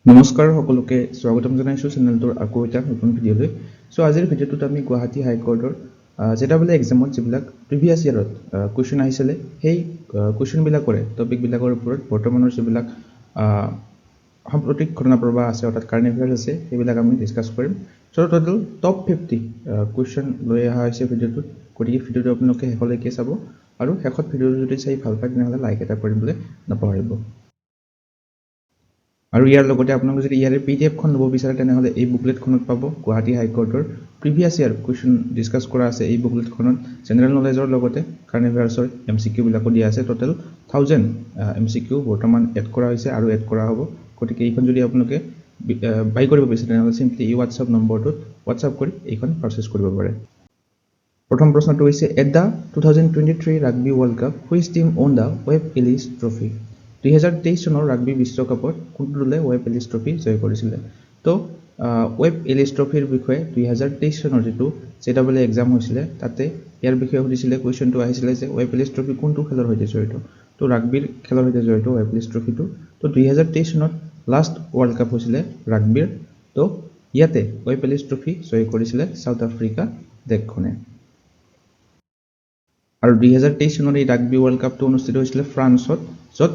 নমস্কাৰ সকলোকে স্বাগতম জনাইছো চেনেলটোৰ আকৌ এটা নতুন ভিডিঅ'লৈ। সো আজিৰ ভিডিঅ'টোত আমি গুৱাহাটী হাইকোৰ্টৰ জেডাবল এক্সামত যিবিলাক প্ৰিভিয়াছ ইয়াৰত কুৱেশ্যন আহিছিলে সেই কুৱেশ্যনবিলাকৰে টপিকবিলাকৰ ওপৰত বৰ্তমানৰ যিবিলাক সাম্প্ৰতিক ঘটনা প্ৰবাহ আছে অৰ্থাৎ কাৰেণ্ট এফেয়াৰ্ছ আছে সেইবিলাক আমি ডিছকাছ কৰিম। সো টোটেল টপ 50 কুৱেশ্যন লৈ অহা হৈছে ভিডিঅ'টোত। গতিকে ভিডিঅ'টো আপোনালোকে শেষলৈকে চাব আৰু শেষত ভিডিঅ'টো যদি চাই ভাল পায় তেনেহ'লে লাইক এটা কৰিবলৈ নাপাহৰিব। আৰু ইয়াৰ লগতে আপোনালোকে যদি ইয়াৰে পিডিএফখন ল'ব বিচাৰে তেনেহ'লে এই বুকলেটখনত পাব গুৱাহাটী হাইকোৰ্টৰ প্ৰিভিয়াছ ইয়াৰ কুৱেশ্যন ডিছকাছ কৰা আছে। এই বুকলেটখনত জেনেৰেল নলেজৰ লগতে কাৰেণ্ট এফেয়াৰ্ছৰ MCQ বিলাকো দিয়া আছে। টোটেল 1000 MCQ বৰ্তমান এড কৰা হৈছে আৰু এড কৰা হ'ব। গতিকে এইখন যদি আপোনালোকে বাই কৰিব বিচাৰে তেনেহ'লে চিম্পলি এই হোৱাটছআপ নম্বৰটোত হোৱাটছআপ কৰি এইখন পাৰচেছ কৰিব পাৰে। প্ৰথম প্ৰশ্নটো হৈছে at the 2023 rugby world cup which team won the Webb Ellis trophy. 2023 চনৰ ৰাগবী বিশ্বকাপত কোনটো দলে ৱেব এলিছ ট্ৰফি জয় কৰিছিলে। তো ৱেব এলিছ ট্ৰফিৰ বিষয়ে 2023 চনৰ যিটো জেডাবল এক্সাম হৈছিলে তাতে ইয়াৰ বিষয়ে সুধিছিলে। কুৱেশ্যনটো আহিছিলে যে ৱেব এলিছ ট্ৰফি কোনটো খেলৰ সৈতে জড়িত। তো ৰাগবীৰ খেলৰ সৈতে জড়িত ৱেব এলিছ ট্ৰফিটো। তো 2023 চনত লাষ্ট ৱৰ্ল্ড কাপ হৈছিলে ৰাগবীৰ। তো ইয়াতে ৱেব এলিছ ট্ৰফি জয় কৰিছিলে চাউথ আফ্ৰিকা দেশখনে। আৰু 2023 চনত এই ৰাগবী ৱৰ্ল্ড কাপটো অনুষ্ঠিত হৈছিলে ফ্ৰান্সত, য'ত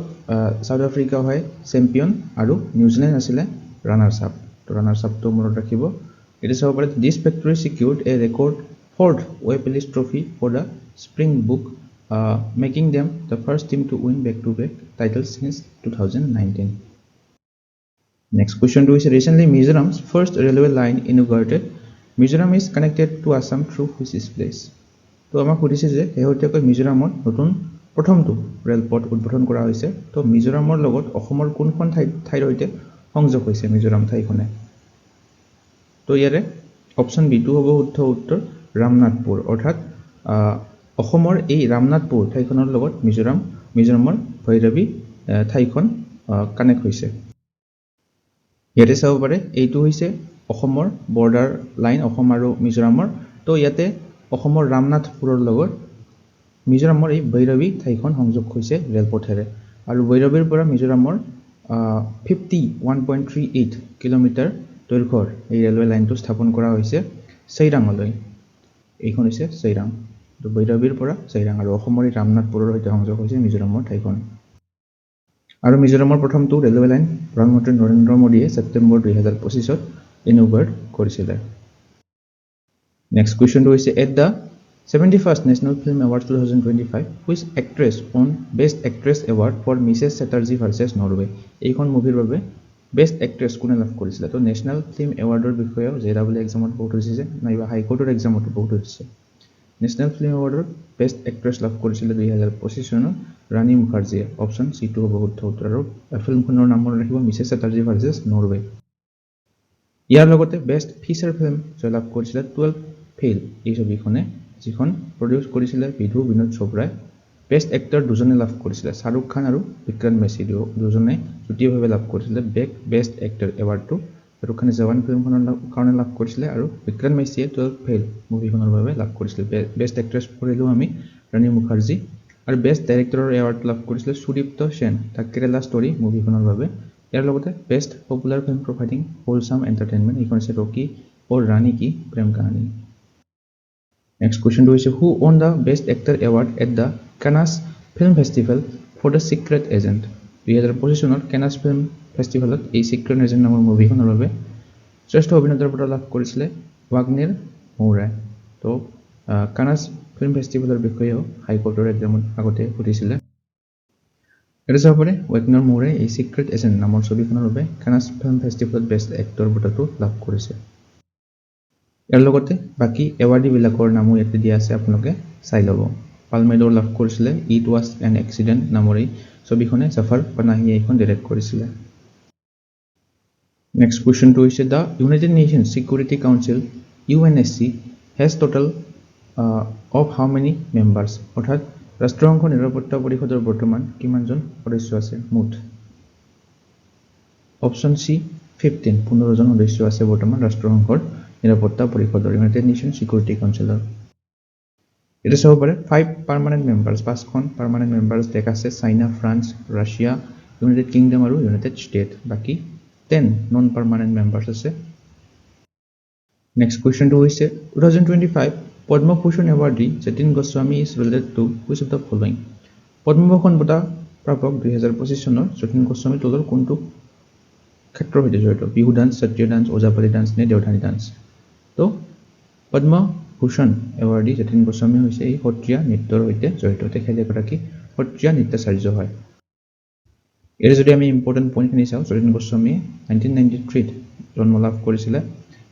চাউথ আফ্ৰিকা হয় চেম্পিয়ন আৰু নিউজিলেণ্ড আছিলে ৰানাৰ্ছ আপ। তো ৰানাৰ্ছ আপটো মনত ৰাখিব। এতিয়া চাব পাৰে this victory secured a record fourth Webb Ellis trophy for the springbok making them the first team to win back to back titles since 2019। Next কুৱেশ্যনটো হৈছে recently Mizoram's first railway line inaugurated. Mizoram is connected to Assam through which is place. তো আমাক সুধিছে যে শেহতীয়াকৈ মিজোৰামত নতুন প্ৰথমটো ৰেলপথ উদ্বোধন কৰা হৈছে। তো মিজোৰামৰ লগত অসমৰ কোনখন ঠাইৰ সৈতে সংযোগ হৈছে মিজোৰাম ঠাইখনে। তো ইয়াৰে অপশ্যন বিটো হ'ব শুদ্ধ উত্তৰ ৰামনাথপুৰ, অৰ্থাৎ অসমৰ এই ৰামনাথপুৰ ঠাইখনৰ লগত মিজোৰামৰ ভৈৰৱী ঠাইখন কানেক্ট হৈছে। ইয়াতে চাব পাৰে এইটো হৈছে অসমৰ বৰ্ডাৰ লাইন, অসম আৰু মিজোৰামৰ। তো ইয়াতে অসমৰ ৰামনাথপুৰৰ লগত মিজোৰামৰ এই ভৈৰৱী ঠাইখন সংযোগ হৈছে ৰেলপথেৰে। আৰু ভৈৰৱীৰ পৰা মিজোৰামৰ 51.38 কিলোমিটাৰ দৈৰ্ঘ্যৰ এই ৰেলৱে লাইনটো স্থাপন কৰা হৈছে চৈৰাঙলৈ। এইখন হৈছে চৈৰাং। তো ভৈৰৱীৰ পৰা চৈৰাং আৰু অসমৰ এই ৰামনাথপুৰৰ সৈতে সংযোগ হৈছে মিজোৰামৰ ঠাইখন। আৰু মিজোৰামৰ প্ৰথমটো ৰেলৱে লাইন প্ৰধানমন্ত্ৰী নৰেন্দ্ৰ মোদীয়ে ছেপ্টেম্বৰ 2025 ইনোগ্ৰেট কৰিছিলে। নেক্সট কুৱেশ্যনটো হৈছে at the 71st national film award 2025 which actress won best actress award for Mrs Chatterjee versus Norway. এইখন মুভিৰ বাবে বেষ্ট এক্ট্ৰেছ কোনে লাভ কৰিছিলে। তো নেশ্যনেল ফিল্ম এৱাৰ্ডৰ বিষয়েও জেডাবল এক্সামত বহুত হৈছে নাইবা হাইকোৰ্টৰ এক্সামতো বহুত হৈছে। নেশ্যনেল ফিল্ম এৱাৰ্ডৰ বেষ্ট এক্ট্ৰেছ লাভ কৰিছিলে 2025 চনত ৰাণী মুখাৰ্জীয়ে। অপশ্যন চিটো হ'ব শুদ্ধ উত্তৰ। আৰু ফিল্মখনৰ নাম মনত ৰাখিব মিছেছ চেটাৰ্জী ভাৰ্চেছ নৰৱে। ইয়াৰ লগতে বেষ্ট ফিচাৰ ফিল্ম জয়লাভ কৰিছিলে 12 ফেইল এই ছবিখনে, যিখন প্ৰডিউচ কৰিছিলে বিধু বিনোদ চোপ্ৰাই। বেষ্ট এক্টৰ দুজনে লাভ কৰিছিলে, শ্বাহৰুখ খান আৰু বিক্ৰম মেচি দুজনে যুটীয়াভাৱে লাভ কৰিছিলে বেষ্ট এক্টৰ এৱাৰ্ডটো। শ্বাহৰুখ খানে জৱান ফিল্মখনৰ কাৰণে লাভ কৰিছিলে আৰু বিক্ৰম মেচিয়ে 12 ফেইল মুভিখনৰ বাবে লাভ কৰিছিলে। বেষ্ট এক্ট্ৰেছ কৰিলোঁ আমি ৰাণী মুখাৰ্জী। আৰু বেষ্ট ডাইৰেক্টৰৰ এৱাৰ্ড লাভ কৰিছিলে সুদীপ্ত সেন দ্য কেৰেলা ষ্টৰী মুভিখনৰ বাবে। ইয়াৰ লগতে best popular film providing wholesome entertainment, এইখন হৈছে ৰকী অৰ ৰাণী কি প্ৰেম কাহানী। নেক্সট কুৱেশ্যনটো হৈছে who won the best actor award at the Cannes film festival for the secret agent. 2025 চনত কানাছ ফিল্ম ফেষ্টিভেলত এই ছিক্ৰেট এজেণ্ট নামৰ মুভিখনৰ বাবে শ্ৰেষ্ঠ অভিনেতাৰ বঁটা লাভ কৰিছিলে ৱাগ্নেৰ মৌৰাই। তো কানাছ ফিল্ম ফেষ্টিভেলৰ বিষয়েও হাইকোৰ্টৰ এক্সামত আগতে সুধিছিলে। এটা চাব পাৰে ৱাগ্নেৰ মৌৰাই এই ছিক্ৰেট এজেণ্ট নামৰ ছবিখনৰ বাবে কানাছ ফিল্ম ফেষ্টিভেলত বেষ্ট এক্টৰ বঁটাটো লাভ কৰিছে। ইয়াৰ লগতে বাকী এৱাৰ্ডীবিলাকৰ নামো ইয়াতে দিয়া আছে, আপোনালোকে চাই ল'ব। পালমেডৰ লাভ কৰিছিলে ইট ৱাজ এন এক্সিডেণ্ট নামৰ এই ছবিখনে, জাফৰ পানাহিয়ে এইখন ডিৰেক্ট কৰিছিলে। নেক্সট কুৱেশ্যনটো হৈছে the United nations security council UNSC has total of how many members, অৰ্থাৎ ৰাষ্ট্ৰসংঘৰ নিৰাপত্তা পৰিষদৰ বৰ্তমান কিমানজন সদস্য আছে মুঠ। অপশ্যন চি 15 জন সদস্য আছে বৰ্তমান ৰাষ্ট্ৰসংঘৰ নিৰাপত্তা পৰিষদৰ ইউনাইটেড নেশ্যনছ ছিকিউৰিটি কাউন্সিলৰ। এটা চাব পাৰে 5 পাৰ্মানেণ্ট মেম্বাৰ্ছ, 5খন পাৰ্মানেণ্ট মেম্বাৰ্ছ দেশ আছে China, France, Russia, United Kingdom আৰু ইউনাইটেড ষ্টেট। বাকী 10 নন পাৰ্মানেণ্ট মেম্বাৰ্ছ আছে। নেক্সট কুৱেশ্যনটো হৈছে 2025 Padma Bhushan awardee Jatin Goswami is related to which of the following. Padma Bhushan বঁটা প্ৰাপক 2025 চনৰ যতীন গোস্বামী তলৰ কোনটো ক্ষেত্ৰৰ সৈতে জড়িত? Bihu dance, Sattriya dance, Ojapali dance নে দেওধানী ডান্স? তো পদ্মভূষণ এৱাৰ্ডী যতীন গোস্বামী হৈছে এই সত্ৰীয়া নৃত্যৰ সৈতে জড়িত। তেখেত এগৰাকী সত্ৰীয়া নৃত্যাচাৰ্য হয়। ইয়াৰে যদি আমি ইম্পৰ্টেণ্ট পইণ্টখিনি চাওঁ, যতীন গোস্বামীয়ে 1993 জন্ম লাভ কৰিছিলে।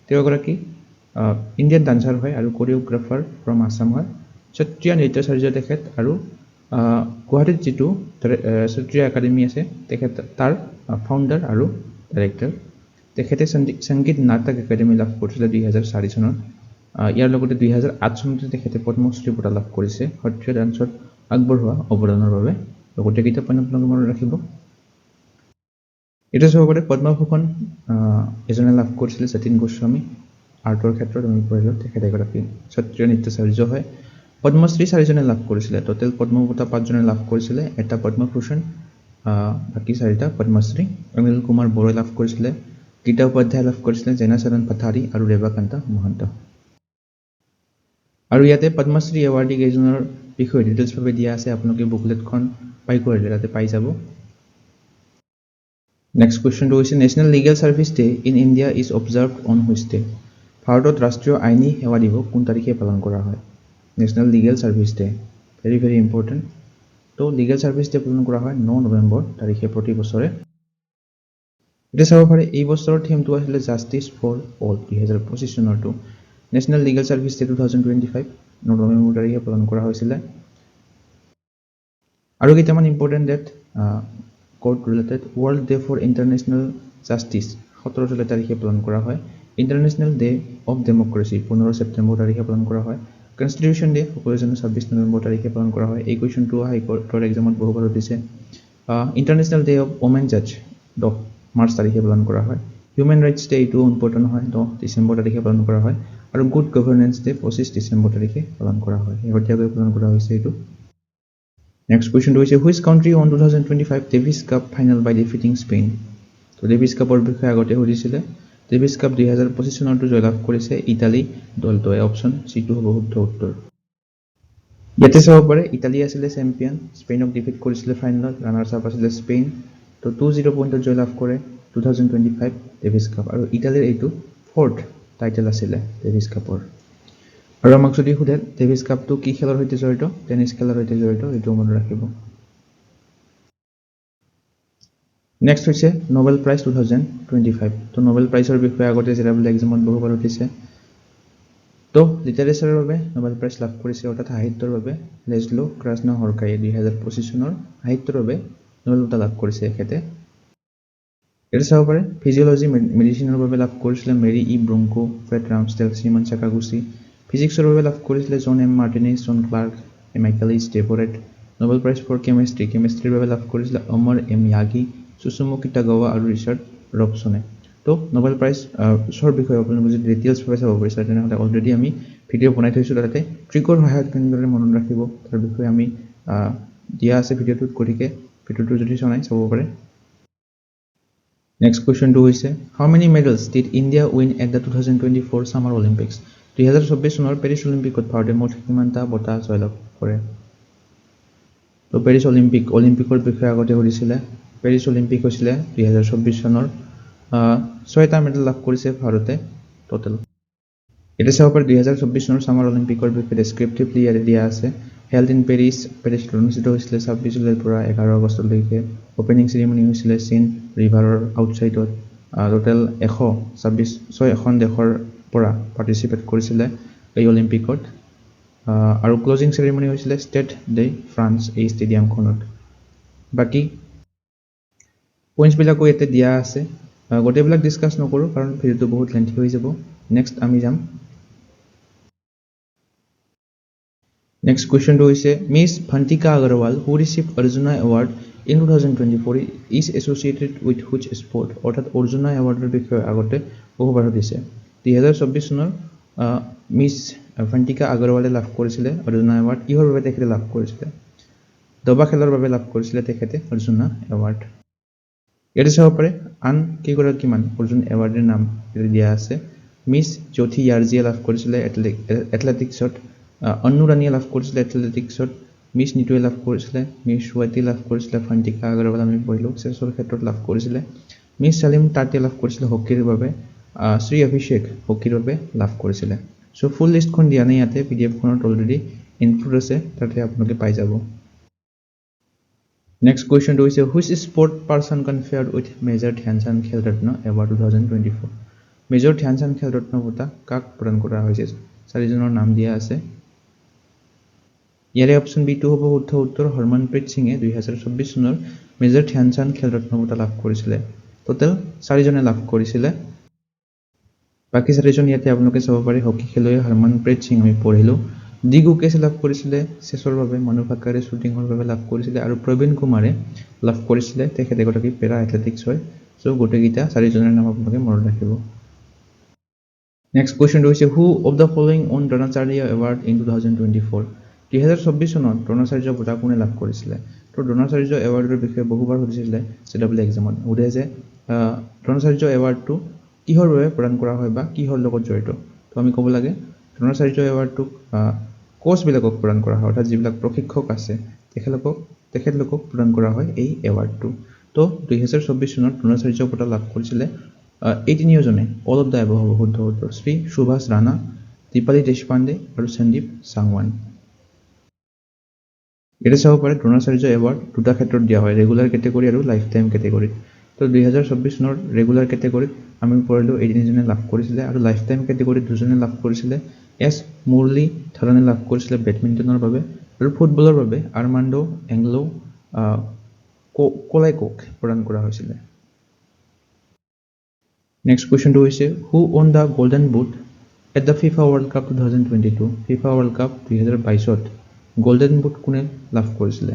তেওঁ এগৰাকী ইণ্ডিয়ান ডান্সাৰ হয় আৰু কোৰিঅ'গ্ৰাফাৰ ফ্ৰম আছাম হয়। সত্ৰীয়া নৃত্যাচাৰ্য তেখেত আৰু গুৱাহাটীত যিটো সত্ৰীয়া একাডেমি আছে তেখেত তাৰ ফাউণ্ডাৰ আৰু ডাইৰেক্টৰ। তেখেতে সংগীত নাটক একাডেমি লাভ কৰিছিলে 2004 চনত। ইয়াৰ লগতে 2008 চনতে তেখেতে পদ্মশ্ৰী বঁটা লাভ কৰিছে সত্ৰীয়া ডান্সত আগবঢ়োৱা অৱদানৰ বাবে। লগতে কেইটা পইণ্ট আপোনালোকে মনত ৰাখিব। এটা চাব পাৰে পদ্মভূষণ এজনে লাভ কৰিছিলে যতীন গোস্বামী আৰ্টৰ ক্ষেত্ৰত আমি পঢ়িলোঁ। তেখেত এগৰাকী সত্ৰীয় নৃত্যাচাৰ্য হয়। পদ্মশ্ৰী 4জনে লাভ কৰিছিলে। টোটেল পদ্মবঁটা 5জনে লাভ কৰিছিলে, এটা পদ্মভূষণ, বাকী 4টা পদ্মশ্ৰী। অনিল কুমাৰ বৰাই লাভ কৰিছিলে, গীতা উপাধ্যায় লাভ কৰিছিলে, জেনাচৰণ পাঠাৰী আৰু ৰেৱাকান্ত মহন্ত। আৰু ইয়াতে পদ্মশ্ৰী এৱাৰ্ডী কেইজনৰ বিষয়ে ডিটেইলছভাৱে দিয়া আছে। আপোনালোকে বুকলেটখন পাই কৰিলে তাতে পাই যাব। নেক্সট কুৱেশ্যনটো হৈছে national legal service day in India is observed on which day? ভাৰতত ৰাষ্ট্ৰীয় আইনী সেৱা দিৱস কোন তাৰিখে পালন কৰা হয়? National legal service day, very very important. তো লিগেল ছাৰ্ভিচ ডে পালন কৰা হয় 9 নৱেম্বৰ তাৰিখে প্ৰতি বছৰে। এতিয়া চাব পাৰে এই বছৰৰ থিমটো আছিলে জাষ্টিছ ফৰ অল 2025 চনৰটো। National legal service day 2025 9 November তাৰিখে পালন কৰা হৈছিলে। আৰু কেইটামান important date court related. World day for international justice 17 July তাৰিখে পালন কৰা হয়। International day of democracy 15 September তাৰিখে পালন কৰা হয়। কনষ্টিটিউশ্যন ডে সকলোৱে জানো 26 নৱেম্বৰ তাৰিখে পালন কৰা হয়। এই কুৱেশ্যনটো হাইকোৰ্টৰ এক্সামত বহুবাৰ উঠিছে। ইণ্টাৰনেশ্যনেল ডে অফ ওমেন জাজ 10 মাৰ্চ তাৰিখে পালন কৰা হয়। হিউমেন ৰাইটছ ডে এইটো ইম্পৰ্টেণ্ট হয়, 10 ডিচেম্বৰ তাৰিখে পালন কৰা হয়। আৰু গুড গভৰ্নেন্স ডে 25 ডিচেম্বৰ তাৰিখে পালন কৰা হয়। শেহতীয়াকৈ পালন কৰা হৈছে এইটো। নেক্সট কুৱেশ্যনটো হৈছে which country won 2025 Davis Cup final by defeating Spain? তো ডেভিছ কাপৰ বিষয়ে আগতে সুধিছিলে। ডেভিছ কাপ 2025 চনৰটো জয়লাভ কৰিছে ইটালী দলটোৱে। অপশ্যন চিটো হ'ব শুদ্ধ উত্তৰ। ইয়াতে চাব পাৰে ইটালী আছিলে চেম্পিয়ন, স্পেইনক ডিফিট কৰিছিলে ফাইনেলত, ৰানাৰ্ছ আপ আছিলে স্পেইন। তো 2-0 পইণ্টত জয়লাভ কৰে 2025 ডেভিছ কাপ। আৰু ইটালীৰ এইটো 4th টাইটেল আছিলে ডেভিছ কাপৰ। আৰু আমাক যদি সোধে ডেভিছ কাপটো কি খেলৰ সৈতে জড়িত? টেনিছ খেলৰ সৈতে জড়িত, এইটো মনত ৰাখিব। নেক্সট হৈছে নোবেল প্ৰাইজ 2025। তো নোবেল প্ৰাইজৰ বিষয়ে আগতে জেনেৰেল এক্সামত বহুবাৰ উঠিছে। তো লিটাৰেচাৰৰ বাবে নোবেল প্ৰাইজ লাভ কৰিছে, অৰ্থাৎ সাহিত্যৰ বাবে লেজলো ক্ৰাস্নহৰকায়ে 2025 চনৰ সাহিত্যৰ বাবে নোবেল বঁটা লাভ কৰিছে এখেতে। এটা চাব পাৰে ফিজিঅলজি মেডিচিনৰ বাবে লাভ কৰিছিলে Mary E Brunkow, Fred Ramsdell, Shimon Sakaguchi. ফিজিক্সৰ বাবে লাভ কৰিছিলে John M Martinis, John Clarke, Michael H Devoret. Nobel prize for কেমিষ্ট্ৰিৰ বাবে লাভ কৰিছিলে অমৰ এম য়াগী, চুচুমু কিটাগাৱা আৰু ৰিচাৰ্ড ৰবচনে। তো নোবেল প্ৰাইজৰ বিষয়ে আপোনালোকে যদি ডিটেইলছভাৱে চাব বিচাৰে তেনেহ'লে অলৰেডি আমি ভিডিঅ' বনাই থৈছোঁ, তাতে ট্ৰিকৰ সহায়ত কেনেদৰে মনত ৰাখিব তাৰ বিষয়ে আমি দিয়া আছে ভিডিঅ'টোত, গতিকে ভিডিঅ'টো যদি চোৱা নাই চাব পাৰে। নেক্সট কুৱেশ্যনটো হৈছে how many medals did India win at the 2024 summer Olympics? 2024 চনৰ পেৰিছ অলিম্পিকত ভাৰতে মুঠ কিমানটা বঁটা জয়লাভ কৰে? তো পেৰিছ অলিম্পিকৰ বিষয়ে আগতে সুধিছিলে। পেৰিছ অলিম্পিক হৈছিলে 2024 চনৰ। 6টা মেডেল লাভ কৰিছে ভাৰতে টোটেল। এতিয়া চাব পাৰে 2024 চনৰ ছামাৰ অলিম্পিকৰ বিষয়ে ডেছক্ৰিপটিভলি ইয়াতে দিয়া আছে। হেল্ড ইন পেৰিছত অনুষ্ঠিত হৈছিলে 26 জুলাইৰ পৰা 11 আগষ্টলৈকে। অপেনিং চেৰিমনি হৈছিলে চিন ৰিভাৰৰ আউটছাইডত। টোটেল 126খন দেশৰ পৰা পাৰ্টিচিপেট কৰিছিলে এই অলিম্পিকত। আৰু ক্লজিং চেৰিমনি হৈছিলে ষ্টেড ডে ফ্ৰান্স এই ষ্টেডিয়ামখনত। বাকী পইণ্টছবিলাকো ইয়াতে দিয়া আছে। গোটেইবিলাক ডিছকাছ নকৰোঁ কাৰণ ভিডিঅ'টো বহুত লেন্থি হৈ যাব। নেক্সট আমি যাম। নেক্সট কুৱেশ্যনটো হৈছে Miss Vantika Agarwal who receive Arjuna award in 2024 is associated with which sport? অৰ্থাৎ অৰ্জুনা এৱাৰ্ডৰ বিষয়ে আগতে বহুবাৰ দিছে। 2024 চনৰ মিছ ভণ্টিকা আগৰৱালে লাভ কৰিছিলে অৰ্জুনা এৱাৰ্ড। কিহৰ বাবে তেখেতে লাভ কৰিছিলে? দবা খেলৰ বাবে লাভ কৰিছিলে তেখেতে অৰ্জুনা এৱাৰ্ড। ইয়াতে চাব পাৰে আন কেইগৰাকীমান অৰ্জুন এৱাৰ্ডৰ নাম দিয়া আছে। মিছ জ্যোতি য়াৰ্জিয়ে লাভ কৰিছিলে এথলেটিক্সত, অন্নু ৰাণীয়ে লাভ কৰিছিলে এথলেটিক্সত, মিছ নিতুৱে লাভ কৰিছিলে, মিছ সুৱাতি লাভ কৰিছিলে, ফান্তিকা আগৰৱাল আমি পঢ়িলোঁ চেছৰ ক্ষেত্ৰত লাভ কৰিছিলে, মিছ চালিম টাটিয়ে লাভ কৰিছিলে হকীৰ বাবে, শ্ৰী অভিষেক হকীৰ বাবে লাভ কৰিছিলে। চ' ফুল লিষ্টখন দিয়া নাই ইয়াতে, PDF-খনত অলৰেডি ইনক্লুড আছে, তাতে আপোনালোকে পাই যাব। নেক্সট কুৱেশ্যনটো হৈছে which sport person conferred with Major Dhyanchand Khel Ratna award 2024। Major Dhyanchand Khel ৰত্ন বঁটা কাক প্ৰদান কৰা হৈছে? 4জনৰ নাম দিয়া আছে। ইয়াৰে অপশ্যন B2 হ'ব শুদ্ধ উত্তৰ। হৰমনপ্ৰীত সিঙে 2024 চনৰ মেজৰ ধ্যানচান্দ খেল ৰত্ন বঁটা লাভ কৰিছিলে। টোটেল 4জনে লাভ কৰিছিলে। বাকী 4জন ইয়াতে আপোনালোকে চাব পাৰে। হকী খেলুৱৈ হৰমনপ্ৰীত সিং আমি পঢ়িলোঁ। ডি গুকেশে লাভ কৰিছিলে চেছৰ বাবে, মনু ভাকাৰে শ্বুটিঙৰ বাবে লাভ কৰিছিলে, আৰু প্ৰবীণ কুমাৰে লাভ কৰিছিলে, তেখেত এগৰাকী পেৰা এথলেটিক্স হয়। চ' গোটেইকেইটা 4জনৰ নাম আপোনালোকে মনত ৰাখিব। নেক্সট কুৱেশ্যনটো হৈছে হু of the following on Dronacharya award in 2024। 2024 চনত দ্ৰোণাচাৰ্য বঁটা কোনে লাভ কৰিছিলে? তো দ্ৰোণাচাৰ্য এৱাৰ্ডৰ বিষয়ে বহুবাৰ সুধিছিলে CW এক্সামত। সোধে যে দ্ৰোণাচাৰ্য এৱাৰ্ডটো কিহৰ বাবে প্ৰদান কৰা হয় বা কিহৰ লগত জড়িত? তো আমি ক'ব লাগে দ্ৰোণাচাৰ্য এৱাৰ্ডটোক কোচবিলাকক প্ৰদান কৰা হয়, অৰ্থাৎ যিবিলাক প্ৰশিক্ষক আছে তেখেতলোকক প্ৰদান কৰা হয় এই এৱাৰ্ডটো। তো 2024 চনত দ্ৰোণাচাৰ্য বঁটা লাভ কৰিছিলে এই তিনিওজনে, অল অফ দ্য এবভ হ'ব শুদ্ধ উত্তৰ। শ্ৰী সুভাষ ৰাণা, দীপালী দেশপাণ্ডে আৰু সন্দীপ চাংৱান। ইয়াতে চাব পাৰে দ্ৰোণাচাৰ্য এৱাৰ্ড দুটা ক্ষেত্ৰত দিয়া হয়, ৰেগুলাৰ কেটেগৰী আৰু লাইফ টাইম কেটেগৰীত। তো 2024 চনৰ ৰেগুলাৰ কেটেগৰীত আমি পঢ়িলোঁ এই তিনিজনে লাভ কৰিছিলে, আৰু লাইফ টাইম কেটেগৰীত দুজনে লাভ কৰিছিলে। এছ মুৰলী ধৰণে লাভ কৰিছিলে বেডমিণ্টনৰ বাবে, আৰু ফুটবলৰ বাবে আৰ্মাণ্ডো এংলো কোলাইকক প্ৰদান কৰা হৈছিলে। নেক্সট কুৱেশ্যনটো হৈছে who won the golden boot at the FIFA world cup 2022। FIFA world cup 2022ত গল্ডেন বুট কোনে লাভ কৰিছিলে?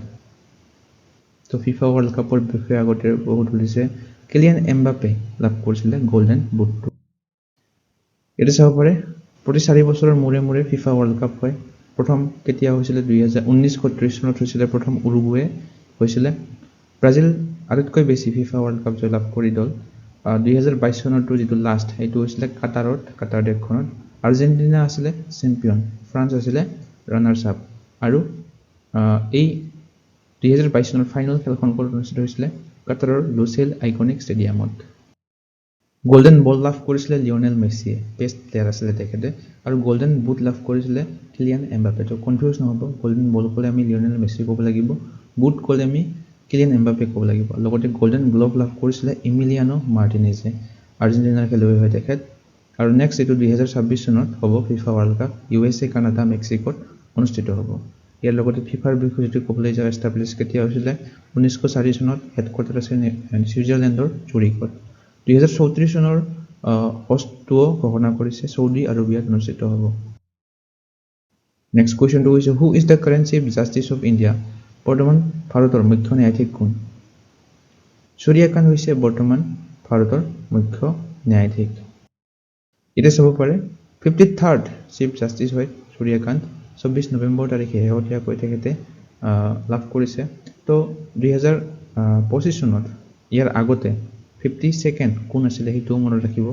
তো ফিফা ৱৰ্ল্ড কাপৰ বিষয়ে আগতে বহুত সুধিছে। কিলিয়ান এমবাপে লাভ কৰিছিলে গল্ডেন বুটটো। ইয়াতে চাব পাৰে প্ৰতি 4 বছৰৰ মূৰে মূৰে ফিফা ৱৰ্ল্ড কাপ হয়। প্ৰথম কেতিয়া হৈছিলে? 1930 চনত হৈছিলে প্ৰথম, উৰুগুৱে হৈছিলে। ব্ৰাজিল আটাইতকৈ বেছি ফিফা ৱৰ্ল্ড কাপ জয়লাভ কৰি দল। 2022 চনৰটো যিটো লাষ্ট সেইটো হৈছিলে কাটাৰত, কাটাৰ দেশখনত। আৰ্জেণ্টিনা আছিলে চেম্পিয়ন, ফ্ৰান্স আছিলে ৰানাৰ্ছ আপ, আৰু এই 2022 চনৰ ফাইনেল খেলখন অনুষ্ঠিত হৈছিলে কাটাৰৰ লুচেল আইকনিক ষ্টেডিয়ামত। গল্ডেন বল লাভ কৰিছিলে লিঅনেল মেছিয়ে, বেষ্ট প্লেয়াৰ আছিলে তেখেতে, আৰু গল্ডেন বুট লাভ কৰিছিলে কিলিয়ান এমবাপে। তো কনফিউজ নহ'ব, গল্ডেন বল ক'লে আমি লিঅনেল মেছি ক'ব লাগিব, বুট ক'লে আমি কিলিয়ান এমবাপে ক'ব লাগিব। লগতে গল্ডেন গ্ল'ভ লাভ কৰিছিলে ইমিলিয়ানো মাৰ্টিনেজে, আৰ্জেণ্টিনাৰ খেলুৱৈ হয় তেখেত। আৰু নেক্সট এইটো 2026 চনত হ'ব FIFA world cup, USA Canada মেক্সিকোত অনুষ্ঠিত হ'ব। ইয়াৰ লগতে ফিফাৰ বিষয়ে যদি ক'বলৈ যাওঁ এষ্টাব্লিছ কেতিয়া হৈছিলে? 1904 চনত, হেডকোৱাৰ্টাৰ আছে ছুইজাৰলেণ্ডৰ জুৰিকত। 2034 চনৰ হোষ্টটোও ঘোষণা কৰিছে চৌদি আৰবিয়াত অনুষ্ঠিত হ'ব। নেক্সট কুৱেশ্যনটো হৈছে who is the current chief justice of India. বৰ্তমান ভাৰতৰ মুখ্য ন্যায়াধীশ কোন? সূৰ্যকান্ত হৈছে বৰ্তমান ভাৰতৰ মুখ্য ন্যায়াধীশ। এতিয়া চাব পাৰে 53rd চিফ জাষ্টিচ হয় সূৰ্যকান্ত। 24 নৱেম্বৰ তাৰিখে শেহতীয়াকৈ তেখেতে লাভ কৰিছে। তো 2025 চনত ইয়াৰ আগতে 52nd কোন আছিলে সেইটোও মনত ৰাখিব।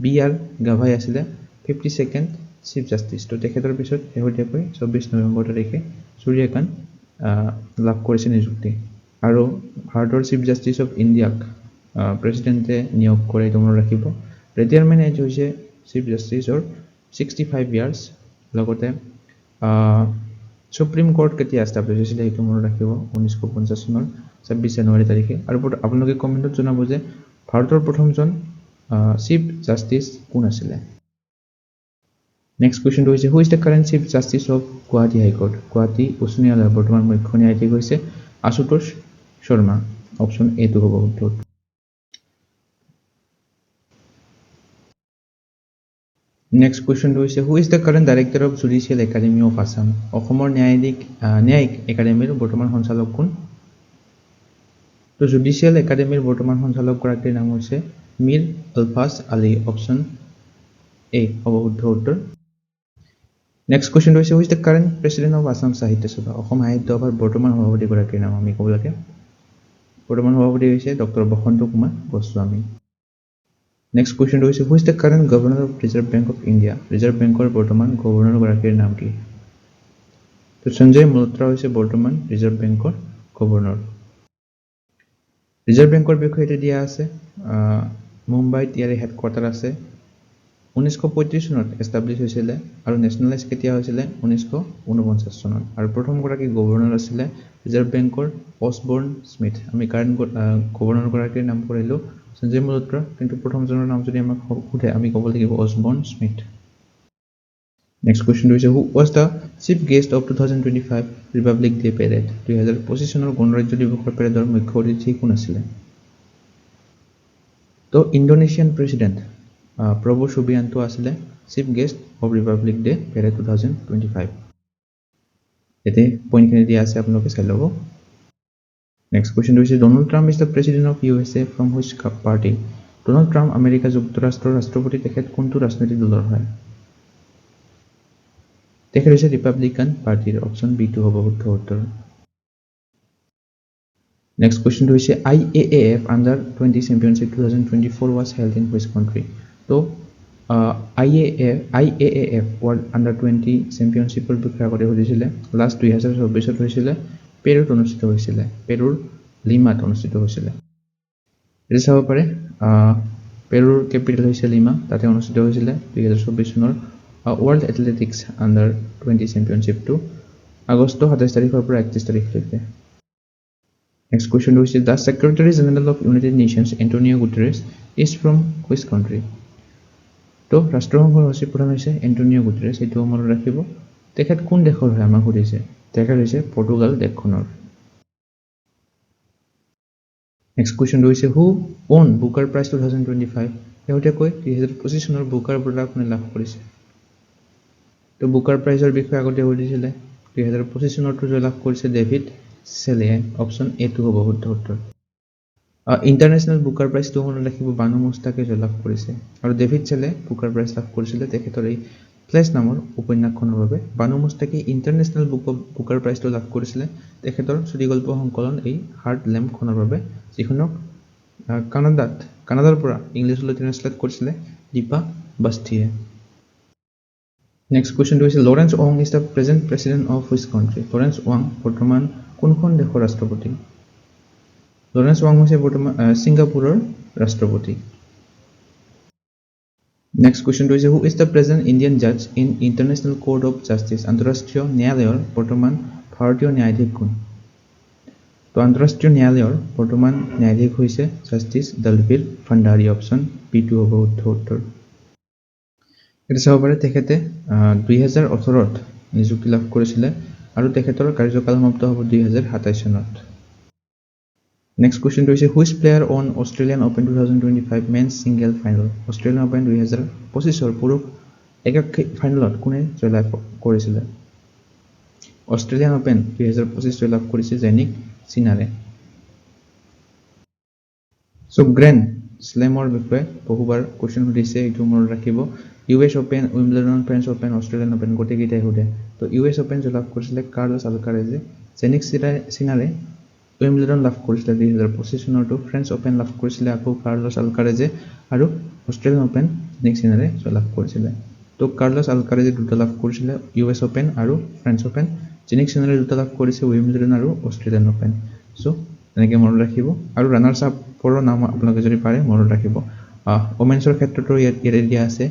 BR গাভাই আছিলে 52nd চিফ জাষ্টিচ। তো তেখেতৰ পিছত শেহতীয়াকৈ 24 নৱেম্বৰ তাৰিখে সূৰ্যকান্ত লাভ কৰিছে নিযুক্তি। আৰু ভাৰতৰ চিফ জাষ্টিচ অফ ইণ্ডিয়াক প্ৰেচিডেণ্টে নিয়োগ কৰে, এইটো মনত ৰাখিব। ৰিটায়াৰমেণ্ট এজ হৈছে চিফ জাষ্টিচৰ 65 ইয়াৰ্ছ। লগতে সুপ্ৰিম কোৰ্ট কেতিয়া এষ্টাব্লিছ হৈছিলে সেইটো মনত ৰাখিব, 1950 চনৰ 26 জানুৱাৰী তাৰিখে। আৰু আপোনালোকে কমেণ্টত জনাব যে ভাৰতৰ প্ৰথমজন চিফ জাষ্টিচ কোন আছিলে। নেক্সট কুৱেশ্যনটো হৈছে who is the current chief justice of Guwahati high court. Guwahati উচ্চ ন্যায়ালয়ৰ বৰ্তমান মুখ্য ন্যায়াধীশ হৈছে আশুতোষ শৰ্মা। অপশ্যন এটো হ'ব শুদ্ধ। নেক্সট কুৱেশ্যনটো হৈছে who is the current director of judicial academy of Assam. অসমৰ ন্যায়িক একাডেমীৰ বৰ্তমান সঞ্চালক কোন? তো জুডিচিয়েল একাডেমীৰ বৰ্তমান সঞ্চালকগৰাকীৰ নাম হৈছে মীৰ আলফাজ আলী। অপশ্যন এ হ'ব শুদ্ধ উত্তৰ। নেক্সট কুৱেশ্যনটো হৈছে who is the current president of Assam সাহিত্য সভা। অসম সাহিত্য সভাৰ বৰ্তমান সভাপতিগৰাকীৰ নাম আমি ক'ব লাগে বৰ্তমান সভাপতি হৈছে ডক্টৰ বসন্ত কুমাৰ গোস্বামী। নেক্সট কুৱেশ্যনটো হৈছে who is the current governor of reserve bank of India? Reserve বেংকৰ বৰ্তমান গভৰ্ণৰগৰাকীৰ নাম কি? তো সঞ্জয় মল্হোত্ৰা হৈছে বৰ্তমান ৰিজাৰ্ভ বেংকৰ গভৰ্ণৰ। ৰিজাৰ্ভ বেংকৰ বিষয়ে এতিয়া দিয়া আছে মুম্বাইত ইয়াৰ হেডকোৱাৰ্টাৰ আছে। 1935 চনত এষ্টাব্লিছ হৈছিলে আৰু নেশ্যনেলাইজ কেতিয়া হৈছিলে 1949 চনত। আৰু প্ৰথমগৰাকী গভৰ্ণৰ আছিলে ৰিজাৰ্ভ বেংকৰ অছবৰ্ণ স্মিথ। আমি কাৰেণ্ট গভৰ্ণৰগৰাকীৰ নাম কৰিলোঁ সঞ্জয় মল্হোত্ৰা, কিন্তু প্ৰথমজনৰ নাম যদি আমাক সোধে আমি ক'ব লাগিব অছবৰ্ণ স্মিথ। নেক্সট কুৱেশ্যনটো হৈছে who was the chief guest of 2025 Republic day parade? 2025 চনৰ গণৰাজ্য দিৱসৰ পেৰেডৰ মুখ্য অতিথি কোন আছিলে? তো ইণ্ডোনেছিয়ান প্ৰেছিডেণ্ট প্ৰবো সুবিয়ান্তো আছিলে chief guest of Republic day parade 2025। এতে পইণ্টখিনি দিয়া আছে, আপোনালোকে চাই ল'ব। নেক্সট কুৱেশ্যনটো হৈছে Donald Trump is the president of USA from which party? Donald Trump America যুক্তৰাষ্ট্ৰৰ ৰাষ্ট্ৰপতি, তেখেত কোনটো ৰাজনৈতিক দলৰ হয়? তেখেত হৈছে ৰিপাব্লিকান পাৰ্টিৰ। অপশ্যন B2 হ'ব শুদ্ধ উত্তৰ। নেক্সট কুৱেশ্যনটো হৈছে IAAF under 20 championship 2024 was held in which country? তো IAAF ৱৰ্ল্ড আণ্ডাৰ 20 চেম্পিয়নশ্বিপৰ বিষয়ে আগতে সুধিছিলে। লাষ্ট 2024 হৈছিলে, পেৰুত অনুষ্ঠিত হৈছিলে, পেৰুৰ লিমাত অনুষ্ঠিত হৈছিলে। এতিয়া চাব পাৰে পেৰুৰ কেপিটেল হৈছে লিমা, তাতে অনুষ্ঠিত হৈছিলে 2024 চনৰ ৱৰ্ল্ড এথলেটিক্স আণ্ডাৰ 20 চেম্পিয়নশ্বিপটো আগষ্ট 27 তাৰিখৰ পৰা 31 তাৰিখলৈকে। নেক্সট কুৱেশ্যনটো হৈছে the secretary general of United nations Antonio Guterres is from which country? তো ৰাষ্ট্ৰসংঘৰ সচিব প্ৰধান হৈছে এণ্টনিঅ গুটেৰেছ, এইটোও মনত ৰাখিব। তেখেত কোন দেশৰ হয় আমাক সুধিছে, তেখেত হৈছে পৰ্তুগাল দেশখনৰ। নেক্সট কুৱেশ্যনটো হৈছে হু ওন বুকাৰ প্ৰাইজ 2025? শেহতীয়াকৈ 2025 চনৰ বুকাৰ বঁটা কোনে লাভ কৰিছে? তো বুকাৰ প্ৰাইজৰ বিষয়ে আগতে সুধিছিলে। 2025 চনৰটো জয়লাভ কৰিছে ডেভিড চেলিয়ে। অপশ্যন A2 হ'ব শুদ্ধ উত্তৰ। ইণ্টাৰনেশ্যনেল বুকাৰ প্ৰাইজটো মনত ৰাখিব বানু মুস্তাকে জয়লাভ কৰিছে, আৰু ডেভিড চেলে বুকাৰ প্ৰাইজ লাভ কৰিছিলে তেখেতৰ এই ফ্লেছ নামৰ উপন্যাসখনৰ বাবে। বানু মুস্তাকে ইণ্টাৰনেশ্যনেল বুকাৰ প্ৰাইজটো লাভ কৰিছিলে তেখেতৰ চুটিগল্প সংকলন এই হাৰ্ট লেম্পখনৰ বাবে, যিখনক কানাডাৰ পৰা ইংলিছলৈ ট্ৰেন্সলেট কৰিছিলে দীপা বাস্তিয়ে। নেক্সট কুৱেশ্যনটো হৈছে লৰেন্স ৱাং is the present president of which country? Lawrence ৱাং বৰ্তমান কোনখন দেশৰ ৰাষ্ট্ৰপতি? লৰেন্স ৱাং হৈছে বৰ্তমান ছিংগাপুৰৰ ৰাষ্ট্ৰপতি। নেক্সট কুৱেশ্যনটো হৈছে who is the present Indian জাজ in international court of justice? আন্তঃৰাষ্ট্ৰীয় ন্যায়ালয়ৰ বৰ্তমান ভাৰতীয় ন্যায়াধীশ কোন? তো আন্তঃৰাষ্ট্ৰীয় ন্যায়ালয়ৰ বৰ্তমান ন্যায়াধীশ হৈছে justice Dalbir Bhandari. Option B2 হ'ব শুদ্ধ উত্তৰ। এতিয়া চাব পাৰে তেখেতে 2018ত নিযুক্তি লাভ কৰিছিলে আৰু তেখেতৰ কাৰ্যকাল সমাপ্ত হ'ব 2027 চনত। নেক্সট কুৱেশ্যনটো হৈছে which player won Australian open 2025 men's single final? Australian open 2025ৰ পুৰুষ একাক্ষী ফাইনেলত কোনে জয়লাভ কৰিছিলে? অষ্ট্ৰেলিয়ান অপেন 2025 জয়লাভ কৰিছে জেনিক চিনাৰে। চ' গ্ৰেণ্ড শ্লেমৰ বিষয়ে বহুবাৰ কুৱেশ্যন সুধিছে, এইটো মনত ৰাখিব। US open, Wimbledon, French open, Australian open গোটেইকেইটাই সোধে। তো US অপেন জয়লাভ কৰিছিলে কাৰ্লছ আলকাৰেজে, জেনিক চিনাৰে উইম্বলডন লাভ কৰিছিলে 2025 চনৰটো, ফ্ৰেঞ্চ অপেন লাভ কৰিছিলে আকৌ কাৰ্লছ আলকাৰেজে, আৰু অষ্ট্ৰেলিয়ান অপেন জেনিক চিনাৰে জয়লাভ কৰিছিলে। তো কাৰ্লছ আলকাৰেজে দুটা লাভ কৰিছিলে US অপেন আৰু ফ্ৰেঞ্চ অপেন, জেনিক চিনাৰে দুটা লাভ কৰিছে উইম্বলডন আৰু অষ্ট্ৰেলিয়ান অপেন। চ' তেনেকৈ মনত ৰাখিব, আৰু ৰানাৰ্ছ আপৰ নাম আপোনালোকে যদি পাৰে মনত ৰাখিব। ওমেন্সৰ ক্ষেত্ৰতো ইয়াতে দিয়া আছে।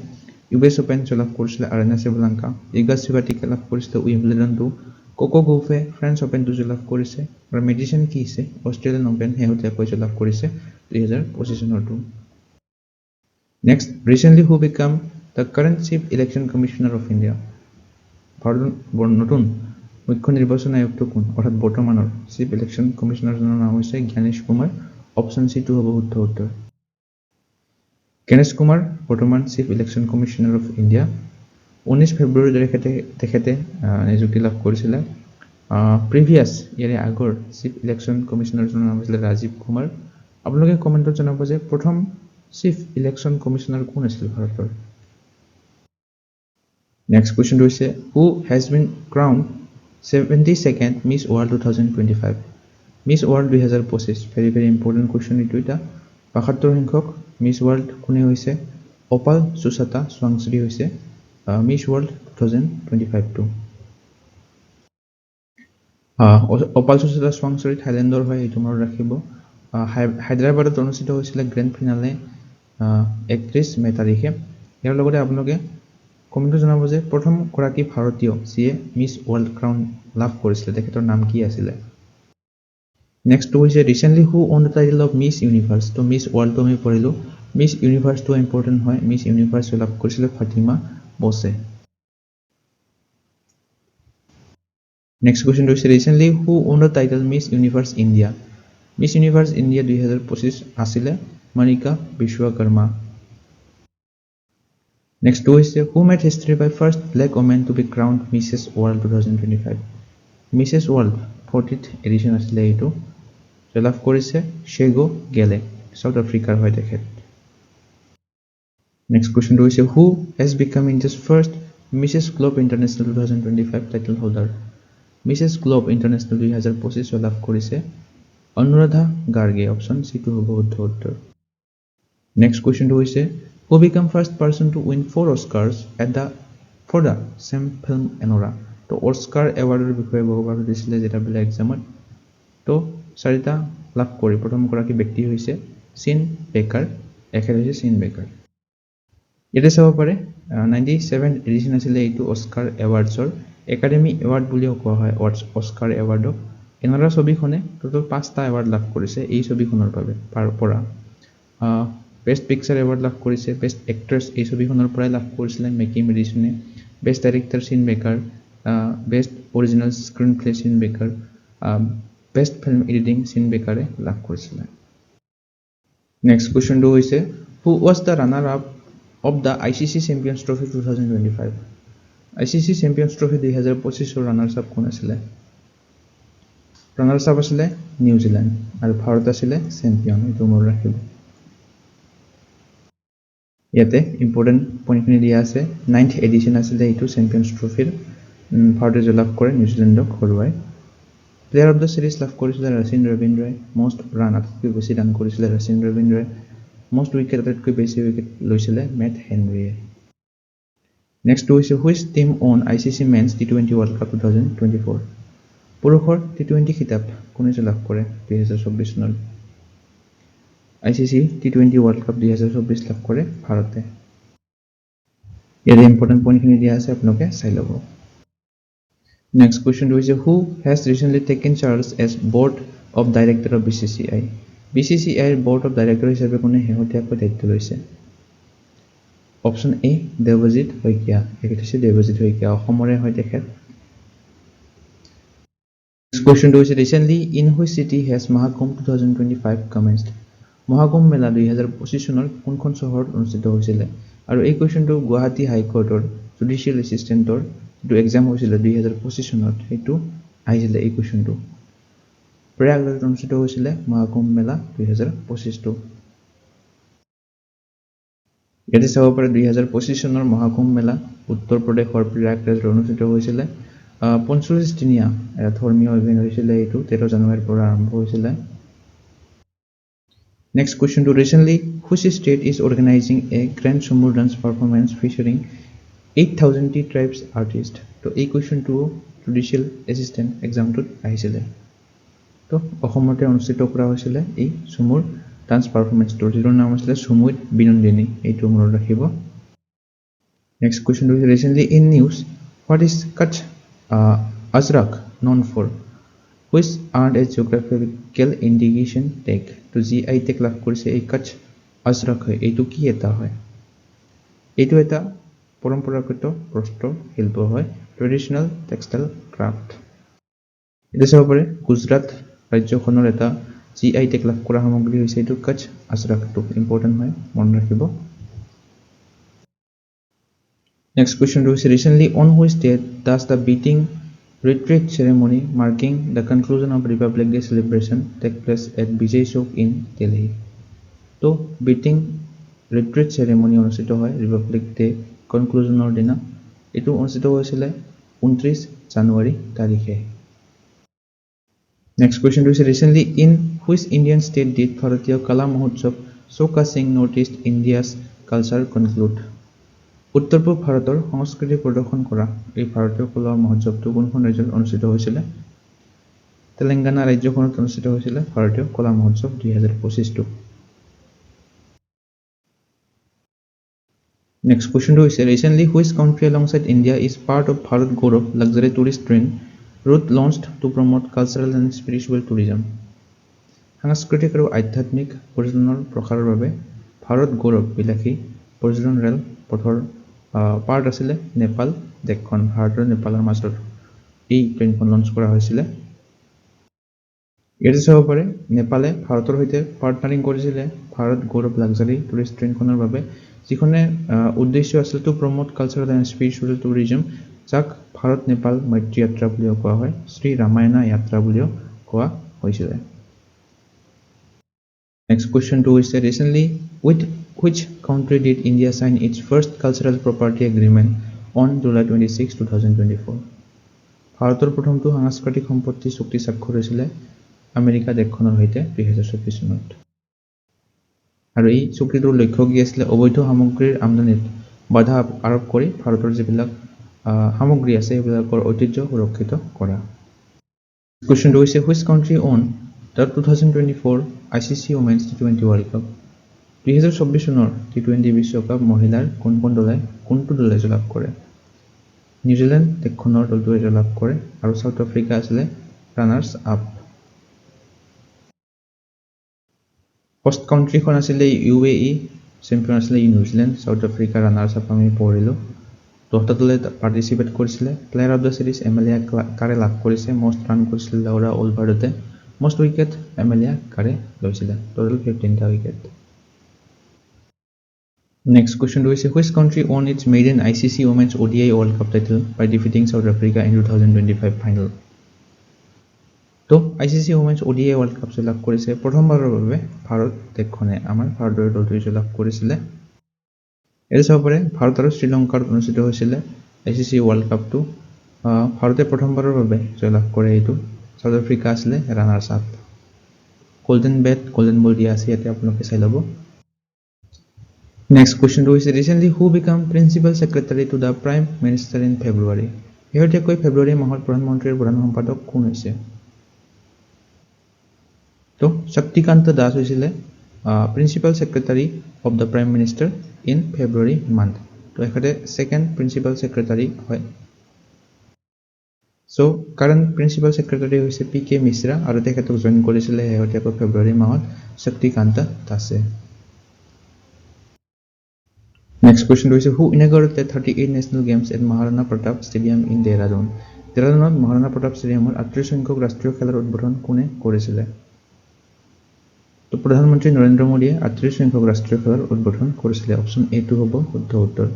US অপেন জয়লাভ কৰিছিলে আৰেনা চেবলাংকা, ইগা স্বিৱাটেকে লাভ কৰিছিলে উইম্বলডনটো, কোকো গৌফে ফ্ৰেঞ্চ অপেনটো জয়লাভ কৰিছে, আৰু মেডিচন কিছে অষ্ট্ৰেলিয়ান অপেন শেহতীয়াকৈ জয়লাভ কৰিছে 2025 চনৰটো। Next, recently who became the current chief election commissioner of India? ভাৰতৰ নতুন মুখ্য নিৰ্বাচন আয়ুক্ত কোন? অৰ্থাৎ বৰ্তমানৰ চিফ ইলেকশ্যন কমিছনাৰজনৰ নাম হৈছে জ্ঞানেশ কুমাৰ। অপশ্যন C2 হ'ব শুদ্ধ উত্তৰ। জ্ঞানেশ কুমাৰ বৰ্তমান chief election commissioner of India. 19 ফেব্ৰুৱাৰী তাৰিখে তেখেতে নিযুক্তি লাভ কৰিছিলে। প্ৰিভিয়াছ ইয়াৰে আগৰ চিফ ইলেকশ্যন কমিছনাৰজনৰ নাম হৈছিলে ৰাজীৱ কুমাৰ। আপোনালোকে কমেণ্টত জনাব যে প্ৰথম চিফ ইলেকশ্যন কমিছনাৰ কোন আছিল ভাৰতৰ? নেক্সট কুৱেশ্যনটো হৈছে who has been crowned 72nd Miss World 2025? Miss World 2025 very important question এইটো এটা ৭২ সংখ্যক মিছ ৱৰ্ল্ড কোনে হৈছে অপাল সুচাতা সোৱাংশ্ৰী হৈছে মিছ ৱৰ্ল্ড 2025 অপাল সুচাতা সোৱাংশ্ৰী থাইলেণ্ডৰ হয় এইটো মনত ৰাখিব হায়দৰাবাদত অনুষ্ঠিত হৈছিলে গ্ৰেণ্ড ফিনালে ৩১ মে তাৰিখে ইয়াৰ লগতে আপোনালোকে কমেণ্টত জনাব যে প্ৰথম গৰাকী ভাৰতীয় যিয়ে মিছ ৱৰ্ল্ড ক্ৰাউন লাভ কৰিছিলে তেখেতৰ নাম কি আছিলে নেক্সট হৈছে recently who won the title of Miss Universe তো মিছ ৱৰ্ল্ডটো আমি পঢ়িলোঁ মিছ ইউনিভাৰ্ছটো ইম্পৰ্টেণ্ট হয় মিছ ইউনিভাৰ্ছ লাভ কৰিছিলে ফাতিমা বছে নেক্সট কুৱেশ্যনটো হৈছে recently who won the title Miss Universe India Miss Universe India 2025 আছিলে মণিকা বিশ্বকৰ্মা নেক্সট হৈছে who made history by first black woman to be crowned Mrs World 2025 Mrs World 40th edition আছিলে এইটো লাভ কৰিছে শেগো গেলে south আফ্ৰিকাৰ হয় তেখেত নেক্সট কুৱেশ্যনটো হৈছে who has become India's first Mrs Globe International 2025 title holder Mrs Globe International 2025 লাভ কৰিছে অনুৰাধা গাৰ্গে অপশ্যন চিটো হ'ব শুদ্ধ উত্তৰ নেক্সট কুৱেশ্যনটো হৈছে who became first person to win 4 Oscars for the same film এনৰা তো অস্কাৰ এৱাৰ্ডৰ বিষয়ে বহুবাৰ সুধিছিলে যেটা বেলেগ এক্সামত তো 4টা লাভ কৰি প্ৰথম গৰাকী ব্যক্তি হৈছে চিন বেকাৰ এখেত হৈছে চিন বেকাৰ ইয়াতে চাব পাৰে 97 এডিশ্যন আছিলে এইটো অস্কাৰ এৱাৰ্ডছৰ একাডেমি এৱাৰ্ড বুলিও কোৱা হয় অস্কাৰ এৱাৰ্ডক এনৰা ছবিখনে টোটেল 5টা এৱাৰ্ড লাভ কৰিছে এই ছবিখনৰ বাবে পৰা বেষ্ট পিকচাৰ এৱাৰ্ড লাভ কৰিছে বেষ্ট এক্ট্ৰেছ এই ছবিখনৰ পৰাই লাভ কৰিছিলে মেকি মেডিচনে বেষ্ট ডাইৰেক্টৰ চিন বেকাৰ বেষ্ট অৰিজিনেল স্ক্ৰীন প্লে চিন বেকাৰ বেষ্ট ফিল্ম এডিটিং চিন বেকাৰে লাভ কৰিছিলে নেক্সট কুৱেশ্যনটো হৈছে who was the runner up of the ICC champions trophy 2025 ICC champions trophy 2025 runners up কোন আছিলে ৰানাৰ্ছ আপ আছিলে নিউজিলেণ্ড আৰু ভাৰত আছিলে চেম্পিয়ন এইটো মনত ৰাখিব ইয়াতে ইম্পৰ্টেণ্ট পইণ্টখিনি দিয়া আছে 9th এডিশ্যন আছিলে এইটো চেম্পিয়নছ ট্ৰফিৰ ভাৰতে জয়লাভ কৰে নিউজিলেণ্ডক হৰুৱাই প্লেয়াৰ অফ দ্য সিৰিজ লাভ কৰিছিলে ৰচিন ৰবীন্দ্ৰই মষ্ট ৰান আটাইতকৈ বেছি ৰান কৰিছিলে ৰচিন ৰবীন্দ্ৰই মষ্ট উইকেট আটাইতকৈ বেছি উইকেট লৈছিলে মেট হেনৰীয়ে নেক্সট হৈছে which team won ICC men's T20 world cup 2024 পুৰুষৰ T20 খিতাপ কোনে লাভ কৰে 2024 চনত ICC T20 ৱৰ্ল্ড কাপ 2024 লাভ কৰে ভাৰতে ইয়াৰে ইম্পৰ্টেণ্ট পইণ্টখিনি দিয়া আছে আপোনালোকে চাই ল'ব নেক্সট কুৱেশ্যনটো হৈছে who has recently taken charge as board of director of BCCI BCCIৰ বৰ্ড অফ ডাইৰেক্টৰ হিচাপে কোনে শেহতীয়াকৈ দায়িত্ব লৈছে অপশ্যন এ দেৱজিৎ শইকীয়া এখেত হৈছে দেৱজিৎ শইকীয়া অসমৰে হয় তেখেত নেক্সট কুৱেশ্যনটো হৈছে recently in which city has Mahakumbh 2025 commenced Mahakumbh Mela 2025 চনৰ কোনখন চহৰত অনুষ্ঠিত হৈছিলে আৰু এই কুৱেশ্যনটো গুৱাহাটী হাইকোৰ্টৰ জুডিচিয়েল এছিষ্টেণ্টৰ যিটো এক্সাম হৈছিলে 2025 চনত সেইটো আহিছিলে এই কুৱেশ্যনটো প্ৰয়াগৰাজত অনুষ্ঠিত হৈছিলে মহাকুম্ভ মেলা 2025 ইয়াতে চাব পাৰে 2025 চনৰ মহাকুম্ভ মেলা উত্তৰ প্ৰদেশৰ প্ৰয়াগৰাজত অনুষ্ঠিত হৈছিলে 45 দিনীয়া এটা ধৰ্মীয় ইভেণ্ট হৈছিলে এইটো 13 জানুৱাৰীৰ পৰা আৰম্ভ হৈছিলে নেক্সট কুৱেশ্যনটো recently which state is organizing a grand Jhumur dance performance featuring 8000 tribes artist তো এই কুৱেশ্যনটো জুডিচিয়েল এছিষ্টেণ্ট এক্সামটোত আহিছিলে তো অসমতে অনুষ্ঠিত কৰা হৈছিলে এই চুমুৰ ডান্স পাৰফৰ্মেঞ্চটো যিটোৰ নাম আছিলে চুমুইত বিনন্দিনী এইটো মনত ৰাখিব নেক্সট কুৱেশ্যনটো হৈছে recently in news what is Kutch Ajrak known for which earned a geographical indication tag to GI tag লাভ কৰিছে এই কচ্ছ আজৰাক হয় এইটো কি এটা হয় এইটো এটা পৰম্পৰাগত বস্ত্ৰ শিল্প হয় ট্ৰেডিশনেল টেক্সটাইল ক্ৰাফ্ট এটা চাব পাৰে গুজৰাট ৰাজ্যখনৰ এটা GI tag লাভ কৰা সামগ্ৰী হৈছে এইটো কচ্ছ আজৰাকটো ইম্পৰ্টেণ্ট হয় মনত ৰাখিব নেক্সট কুৱেশ্যনটো হৈছে recently on which date does the beating retreat ceremony marking the conclusion of Republic Day celebration take place at Vijay Chowk in Delhi. তো beating retreat ceremony অনুষ্ঠিত হয় Republic Day conclusionৰ দিনা এইটো অনুষ্ঠিত হৈছিলে 29 জানুৱাৰী তাৰিখে Next question is recently in which Indian state did Bharatiya Kala Mahotsav showcasing Northeast India's culture conclude? উত্তৰ পূব ভাৰতৰ সংস্কৃতি প্ৰদৰ্শন কৰা এই ভাৰতীয় কলা মহোৎসৱটো কোনখন ৰাজ্যত অনুষ্ঠিত হৈছিল? তেলেংগানা ৰাজ্যখনত অনুষ্ঠিত হৈছিল ভাৰতীয় কলা মহোৎসৱ 2025টো। Next question is recently which country alongside India is part of Bharat Gaurav luxury tourist train route launched to promote cultural and spiritual tourism? সাংস্কৃতিক আৰু আধ্যাত্মিক পৰ্যটনৰ প্ৰসাৰৰ বাবে ভাৰত গৌৰৱ বিলাসী পৰ্যটন ৰেল পথৰ পাৰ্ট আছিলে নেপাল দেশখন ভাৰত আৰু নেপালৰ মাজত এই ট্ৰেইনখন লঞ্চ কৰা হৈছিল। ইয়াতে চাব পাৰে নেপালে ভাৰতৰ সৈতে পাৰ্টনাৰিং কৰিছিল ভাৰত গৌৰৱ লাক্সাৰী টুৰিষ্ট ট্ৰেইনখনৰ বাবে যিখনে উদ্দেশ্য আছিল to promote cultural and spiritual tourism যাক ভাৰত নেপাল মৈত্ৰী যাত্ৰা বুলিও কোৱা হয় শ্ৰী ৰামায়ণা যাত্ৰা বুলিও কোৱা হৈছিল। Next question 2 is recently with which country did India sign its first cultural property agreement on July 26, 2024? ভাৰতৰ প্ৰথমটো সাংস্কৃতিক সম্পত্তি চুক্তি স্বাক্ষৰ হৈছিল আমেৰিকা দেশখনৰ সৈতে 2024 চনত। আৰু এই চুক্তিটোৰ লক্ষ্য কি আছিল অবৈধ সামগ্ৰীৰ আমদানিত বাধা আৰোপ কৰি ভাৰতৰ যিবিলাক সামগ্ৰী আছে সেইবিলাকৰ ঐতিহ্য সুৰক্ষিত কৰা। Question 2 is which country won the 2024 ICC Women's T20 World Cup? 2024 চনৰ T20 বিশ্বকাপ মহিলাৰ কোনটো দলে জয়লাভ কৰে? নিউজিলেণ্ড দেশখনৰ দলটোৱে জয়লাভ কৰে আৰু সাউথ আফ্ৰিকা আছিল ৰানাৰ্ছ আপ। ফাৰ্ষ্ট কাউন্ট্ৰিখন আছিল UAE, চেম্পিয়ন আছিল New Zealand, South Africa runners up আমি পঢ়িলো। 10টা দলে পাৰ্টিচিপেট কৰিছিল। Player of the series Amelia Kerr লাভ কৰিছে, মোষ্ট ৰান কৰিছিল লাউৰা ওলভাৰ্ডতে, মোষ্ট উইকেট এমেলিয়া কাৰে লৈছিল, টোটাল 15টা wicket. Next question is which country won its maiden ICC Women's ODI World Cup title by defeating South Africa in 2025 final? তো ICC Women's ODI World Cup জয়লাভ কৰিছে প্ৰথমবাৰৰ বাবে ভাৰত দেশখনে আমাৰ ভাৰতৰ দলটোৱে জয়লাভ কৰিছিল। এৰ চাব পাৰে ভাৰত আৰু শ্ৰীলংকাৰ অনুষ্ঠিত হৈছিল ICC World Cupটো ভাৰতে প্ৰথমবাৰৰ বাবে জয়লাভ কৰে এইটো সাউথ আফ্ৰিকা আছিল runners up. Golden bat golden ball দিয়া আছে ইয়াতে আপোনালোকে চাই ল'ব। Next question is recently who became principal secretary to the prime minister in February? শেহতীয়াকৈ ফেব্ৰুৱাৰী মাহত প্ৰধানমন্ত্ৰীৰ প্ৰধান সম্পাদক কোন হৈছে? তো শক্তিকান্ত দাস হৈছিল principal secretary of the prime minister in February month. তো এখেতে সেকেন্ড প্ৰিন্সিপাল সেক্ৰেটাৰী হয়। সো কাৰেন্ট প্ৰিন্সিপাল সেক্ৰেটাৰী হৈছে PK মিশ্ৰা আৰু তেখেতক জইন কৰিছিল শেহতীয়াকৈ ফেব্ৰুৱাৰী মাহত শক্তিকান্ত দাসে। Next question is who inaugurated 38 national games at Maharana Pratap Stadium in Dehradun? Dehradunot Maharana Pratap Stadiumত 38 সংখ্যক ৰাষ্ট্ৰীয় খেলৰ উদ্বোধন কোনে কৰিছিল? তো প্ৰধানমন্ত্ৰী নৰেন্দ্ৰ মোদীয়ে 38 সংখ্যক ৰাষ্ট্ৰীয় খেলৰ উদ্বোধন কৰিছিল। অপচন A টো হ'ব শুদ্ধ উত্তৰ।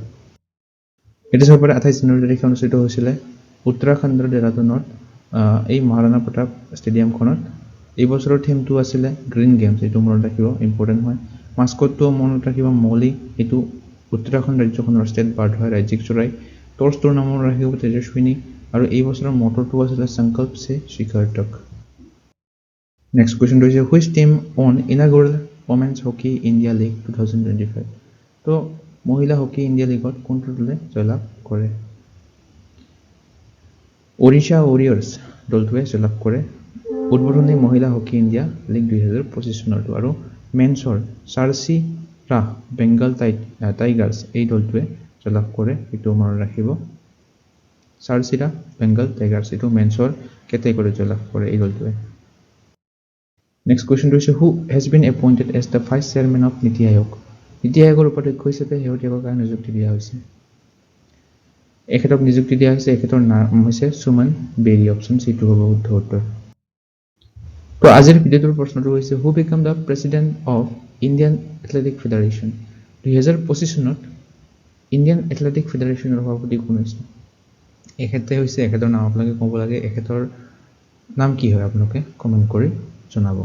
এটা চাব পাৰে 28 জানুৱাৰী তাৰিখে অনুষ্ঠিত হৈছিল উত্তৰাখণ্ডৰ দেহৰাদুনত এই মহাৰাণা প্ৰতাপ ষ্টেডিয়ামখনত। এই বছৰৰ থিমটো আছিল গ্ৰীণ গেমছ, এইটো মনত ৰাখিব ইম্পৰ্টেণ্ট হয়। মাস্কটটো মনত ৰাখিব মৌলি, এইটো উত্তৰাখণ্ড ৰাজ্যখনৰ ষ্টেট বাৰ্ড হয় ৰাজ্যিক চৰাই। টৰ্চটোৰ নাম মনত ৰাখিব তেজস্বিনী আৰু এই বছৰৰ মটৰটো আছিল সংকল্প সে শিখৰ তক। Next question is which team won inaugural Women's Hockey India League 2025? তো মহিলা হকি ইণ্ডিয়া লীগত কোনটো দলে জয়লাভ কৰে? ওড়িশা ৱাৰিয়ৰ্ছ দলটোৱে জয়লাভ কৰে উদ্বোধনী মহিলা হকি ইণ্ডিয়া লীগ 2025 চনৰটো। আৰু মেন্সৰ চাৰ্চি ৰাহ বেংগল টাইগাৰ্ছ এই দলটোৱে জয়লাভ কৰে, এইটো মনত ৰাখিব। চাৰ্চি ৰাহ বেংগল টাইগাৰ্ছ এইটো মেন্সৰ কেটেগৰীত জয়লাভ কৰে এই দলটোৱে। Next question is who has been appointed as the vice chairman of Niti Aayog? নীতি আয়োগৰ উপাধ্যক্ষ হিচাপে শেহতীয়াকৈ কাক নিযুক্তি দিয়া হৈছে? এখেতক নিযুক্তি দিয়া হৈছে, এখেতৰ নাম হৈছে সুমন বেৰী। অপচন C টো হ'ব শুদ্ধ উত্তৰ। তো আজিৰ ভিডিঅ'টোৰ প্ৰশ্নটো হৈছে who became the president of Indian Athletic Federation? 2025 চনত ইণ্ডিয়ান এথলেটিক ফেডাৰেশ্যনৰ সভাপতি কোন হৈছে? এখেতে হৈছে, এখেতৰ নাম আপোনালোকে ক'ব লাগে, এখেতৰ নাম কি হয় আপোনালোকে কমেণ্ট কৰি জনাব।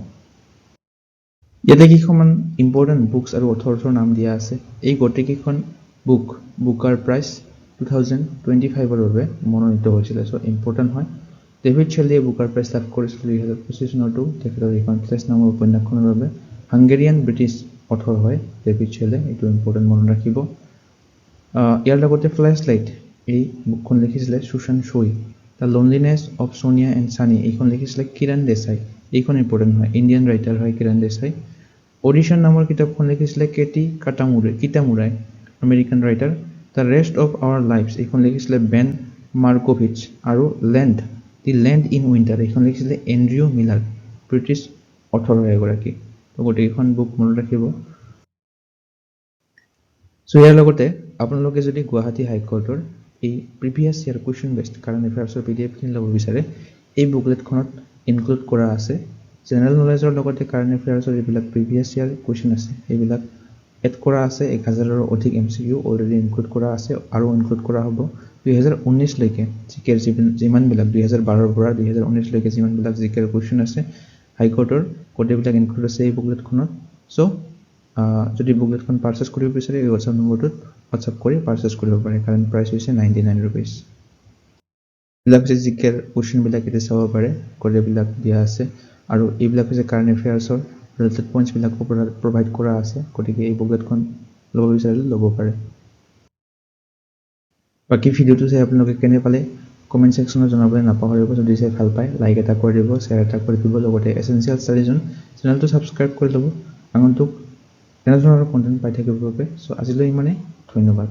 ইয়াতে কেইখনমান ইম্পৰ্টেণ্ট বুকছ আৰু অথৰছৰ নাম দিয়া আছে। এই গোটেইকেইখন বুকাৰ প্ৰাইজ 2025ৰ বাবে মনোনীত হৈছিলে, চ' ইম্পৰ্টেণ্ট হয়। ডেভিড শ্বেলীয়ে বুকাৰ প্ৰাইজ লাভ কৰিছিল 2025 চনতো তেখেতৰ এইখন প্লেছ নামৰ উপন্যাসখনৰ বাবে হাংগেৰিয়ান ব্ৰিটিছ অথৰ হয় ডেভিড শ্বেলে এইটো ইম্পৰ্টেণ্ট মনত ৰাখিব ইয়াৰ লগতে ফ্লেছ লাইট এই বুকখন লিখিছিলে সুশান ছুই দ্য লোনলিনেছ অফ সোনিয়া এণ্ড ছানি এইখন লিখিছিলে কিৰণ দেশাই এইখন ইম্পৰ্টেণ্ট হয় ইণ্ডিয়ান ৰাইটাৰ হয় কিৰণ দেশাই অডিশ্যন নামৰ কিতাপখন লিখিছিলে Katie Kitamura American writer the rest of our lives এইখন লিখিছিলে বেন মাৰ্কোভিচ আৰু দি লেণ্ড ইন উইণ্টাৰ এইখন লিখিছিলে এণ্ড্ৰিউ মিলাৰ ব্ৰিটিছ অথৰ হয় এগৰাকী গোটেইখন বুক মনত ৰাখিব চ' ইয়াৰ লগতে আপোনালোকে যদি গুৱাহাটী হাইকোৰ্টৰ এই previous year question based current এফেয়াৰ্ছৰ PDF-খিনি ল'ব বিচাৰে এই বুকলেটখনত ইনক্লুড কৰা আছে জেনেৰেল নলেজৰ লগতে কাৰেণ্ট এফেয়াৰ্ছৰ যিবিলাক প্ৰিভিয়াছ ইয়াৰ কুৱেশ্যন আছে সেইবিলাক এড কৰা আছে 1000ৰো অধিক MCQ অলৰেডি ইনক্লুড কৰা আছে আৰু ইনক্লুড কৰা হ'ব 2019 লৈকে জিকেৰ যিমানবিলাক 2012ৰ পৰা 2019 লৈকে যিমানবিলাক জিকেৰ কুৱেশ্যন আছে হাইকোৰ্টৰ গোটেইবিলাক ইনক্লুড আছে এই বুকলেটখনত চ' যদি বুকলেটখন পাৰ্চেছ কৰিব বিচাৰে এই হোৱাটছআপ নম্বৰটোত হোৱাটছআপ কৰি পাৰ্চেছ কৰিব পাৰে কাৰেণ্ট প্ৰাইচ হৈছে 99 rupees এইবিলাক হৈছে জিকেৰ কুৱেশ্যনবিলাক এতিয়া চাব পাৰে গোটেইবিলাক দিয়া আছে আৰু এইবিলাক হৈছে কাৰেণ্ট এফেয়াৰ্ছৰ ৰিলেটেড পইণ্টছবিলাক প্ৰভাইড কৰা আছে গতিকে এই বুকলেটখন ল'ব বিচাৰিলে ল'ব পাৰে বাকী ভিডিঅ'টো চাই আপোনালোকে কেনে পালে কমেণ্ট ছেকশ্যনত জনাবলৈ নাপাহৰিব যদি চাই ভাল পায় লাইক এটা কৰি দিব শ্বেয়াৰ এটা কৰি দিব লগতে এছেনচিয়েল ষ্টাডি জোন চেনেলটো ছাবস্ক্ৰাইব কৰি ল'ব আগন্তুক এনেধৰণৰ কণ্টেণ্ট পাই থাকিবৰ বাবে চ' আজিলৈ ইমানেই ধন্যবাদ